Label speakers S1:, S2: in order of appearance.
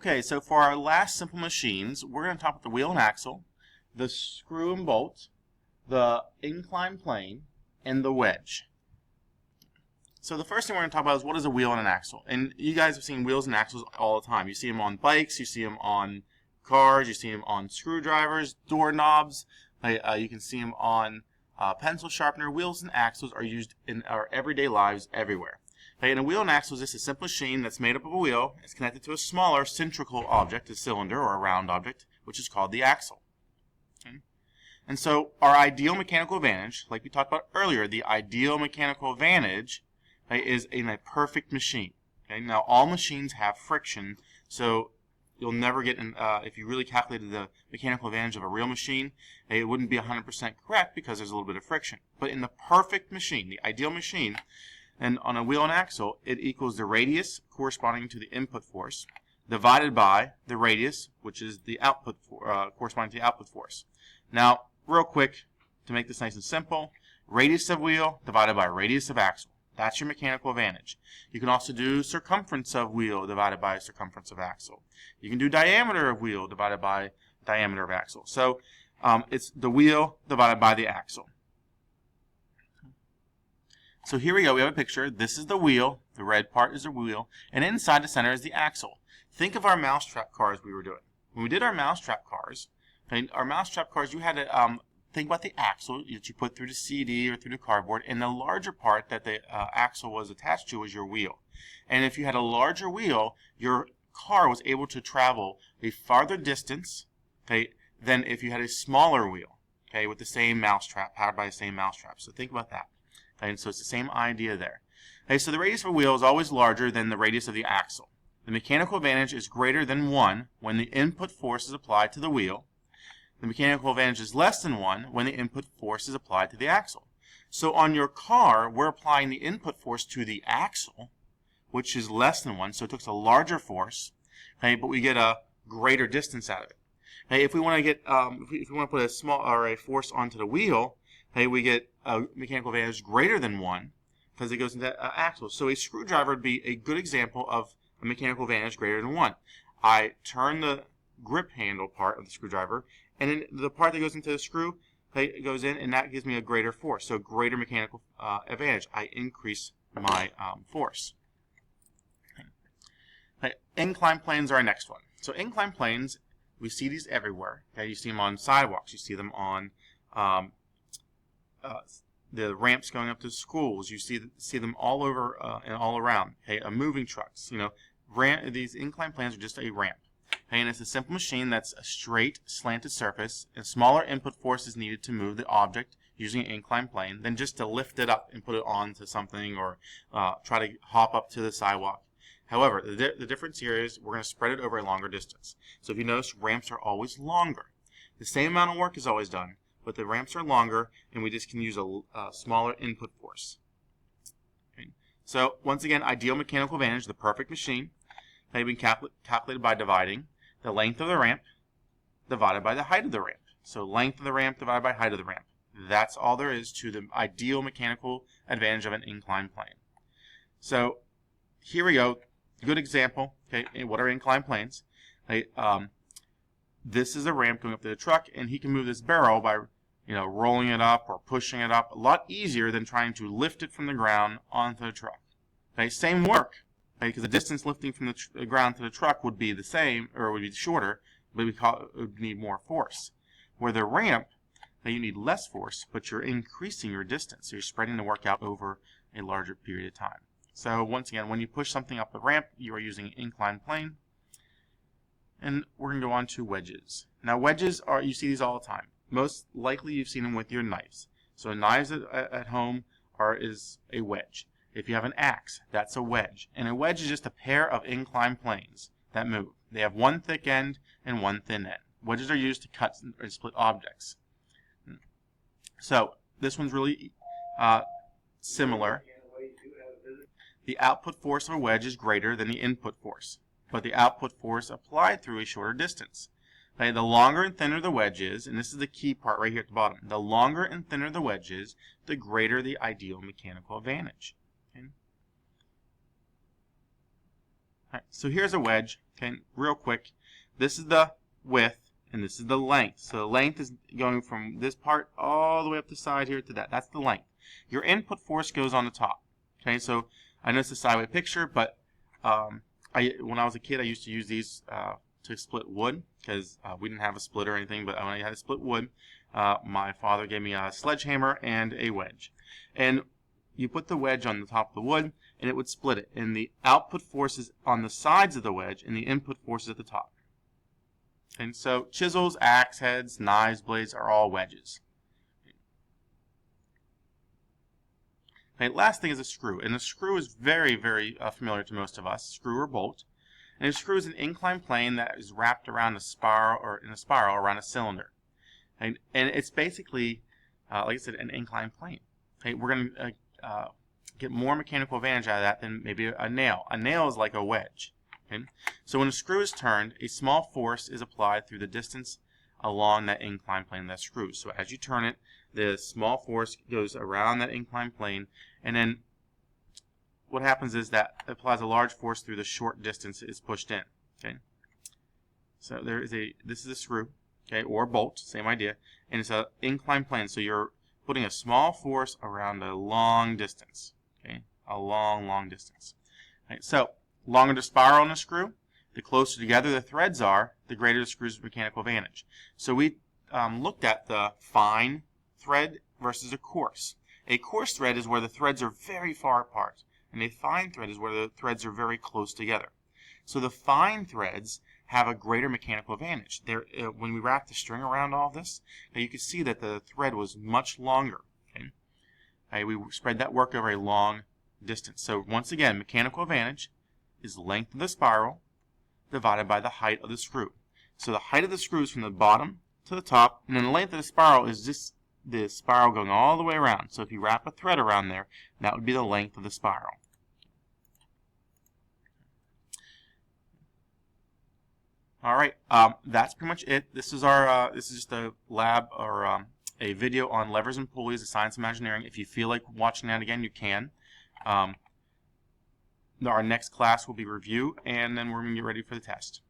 S1: Okay, so for our last simple machines, we're going to talk about the wheel and axle, the screw and bolt, the incline plane, and the wedge. So the first thing we're going to talk about is what is a wheel and an axle. And you guys have seen wheels and axles all the time. You see them on bikes, you see them on cars, you see them on screwdrivers, doorknobs. You can see them on pencil sharpener. Wheels and axles are used in our everyday lives everywhere. And a wheel and axle is just a simple machine that's made up of a wheel. It's connected to a smaller cylindrical object, a cylinder or a round object, which is called the axle. Okay? And so our ideal mechanical advantage, like we talked about earlier, the ideal mechanical advantage is in a perfect machine. Okay? Now all machines have friction, so you'll never get, if you really calculated the mechanical advantage of a real machine, it wouldn't be 100% correct because there's a little bit of friction. But in the perfect machine, the ideal machine, and on a wheel and axle, it equals the radius corresponding to the input force divided by the radius, which is the output corresponding to the output force. Now, real quick, to make this nice and simple, radius of wheel divided by radius of axle. That's your mechanical advantage. You can also do circumference of wheel divided by circumference of axle. You can do diameter of wheel divided by diameter of axle. So it's the wheel divided by the axle. So here we go. We have a picture. This is the wheel. The red part is the wheel. And inside the center is the axle. Think of our mousetrap cars we were doing. When we did our mousetrap cars, you had to think about the axle that you put through the CD or through the cardboard, and the larger part that the axle was attached to was your wheel. And if you had a larger wheel, your car was able to travel a farther distance, okay, than if you had a smaller wheel, okay, with the same mousetrap, powered by the same mousetrap. So think about that. Okay, and so it's the same idea there. Okay, so the radius of a wheel is always larger than the radius of the axle. The mechanical advantage is greater than 1 when the input force is applied to the wheel. The mechanical advantage is less than 1 when the input force is applied to the axle. So on your car, we're applying the input force to the axle, which is less than 1, so it takes a larger force, okay, but we get a greater distance out of it. Okay, if we want to get, if we want to put a small or a force onto the wheel, okay, we get a mechanical advantage greater than 1 because it goes into that axle. So a screwdriver would be a good example of a mechanical advantage greater than 1. I turn the grip handle part of the screwdriver, and then the part that goes into the screw, okay, it goes in, and that gives me a greater force. So greater mechanical advantage. I increase my force. Okay. Incline planes are our next one. So incline planes, we see these everywhere. Okay, you see them on sidewalks. You see them on the ramps going up to schools. You see them all over and all around. Okay, moving trucks. You know, these incline planes are just a ramp. Okay, and it's a simple machine that's a straight, slanted surface, and smaller input force is needed to move the object using an incline plane than just to lift it up and put it onto something or try to hop up to the sidewalk. However, the difference here is we're going to spread it over a longer distance. So if you notice, ramps are always longer. The same amount of work is always done, but the ramps are longer, and we just can use a smaller input force. Okay. So once again, ideal mechanical advantage, the perfect machine, may be calculated by dividing the length of the ramp divided by the height of the ramp. So length of the ramp divided by height of the ramp. That's all there is to the ideal mechanical advantage of an incline plane. So here we go. Good example. Okay, what are incline planes? Okay, this is a ramp going up to the truck, and he can move this barrel by, rolling it up or pushing it up a lot easier than trying to lift it from the ground onto the truck. Okay, same work. Because the distance lifting from the ground to the truck would be the same, or would be shorter, but it would need more force. Where the ramp, you need less force, but you're increasing your distance. So you're spreading the work out over a larger period of time. So once again, when you push something up the ramp, you are using an inclined plane. And we're going to go on to wedges. Now wedges you see these all the time. Most likely you've seen them with your knives. So knives at home is a wedge. If you have an axe, that's a wedge. And a wedge is just a pair of inclined planes that move. They have one thick end and one thin end. Wedges are used to cut or split objects. So this one's really similar. The output force of a wedge is greater than the input force, but the output force applied through a shorter distance. Okay, the longer and thinner the wedge is, and this is the key part right here at the bottom, the longer and thinner the wedge is, the greater the ideal mechanical advantage. Okay. Right, so here's a wedge. Okay, real quick, this is the width and this is the length. So the length is going from this part all the way up the side here to that. That's the length. Your input force goes on the top. Okay, so I know it's a sideway picture, but when I was a kid, I used to use these to split wood because we didn't have a splitter or anything. But when I had to split wood, my father gave me a sledgehammer and a wedge, and you put the wedge on the top of the wood, and it would split it. And the output force is on the sides of the wedge, and the input force is at the top. And so chisels, axe heads, knives, blades are all wedges. Okay, last thing is a screw, and the screw is very, very familiar to most of us. Screw or bolt, and a screw is an inclined plane that is wrapped around a spiral or in a spiral around a cylinder, and it's basically, like I said, an inclined plane. Okay, we're going to get more mechanical advantage out of that than maybe a nail. A nail is like a wedge. Okay? So when a screw is turned, a small force is applied through the distance along that inclined plane of that screw. So as you turn it, the small force goes around that inclined plane, and then what happens is that it applies a large force through the short distance it is pushed in. Okay? So this is a screw, okay, or bolt, same idea, and it's an inclined plane. So you're putting a small force around a long distance. Okay, a long distance. Right, so longer the spiral on the screw, the closer together the threads are, the greater the screw's mechanical advantage. So we looked at the fine thread versus a coarse. A coarse thread is where the threads are very far apart, and a fine thread is where the threads are very close together. So the fine threads have a greater mechanical advantage. When we wrap the string around all this, now you can see that the thread was much longer. Okay? We spread that work over a long distance. So once again, mechanical advantage is the length of the spiral divided by the height of the screw. So the height of the screw is from the bottom to the top, and then the length of the spiral is just the spiral going all the way around. So if you wrap a thread around there, that would be the length of the spiral. All right, that's pretty much it. This is our this is just a lab or a video on levers and pulleys, the science of Imagineering. If you feel like watching that again, you can. Our next class will be review, and then we're going to get ready for the test.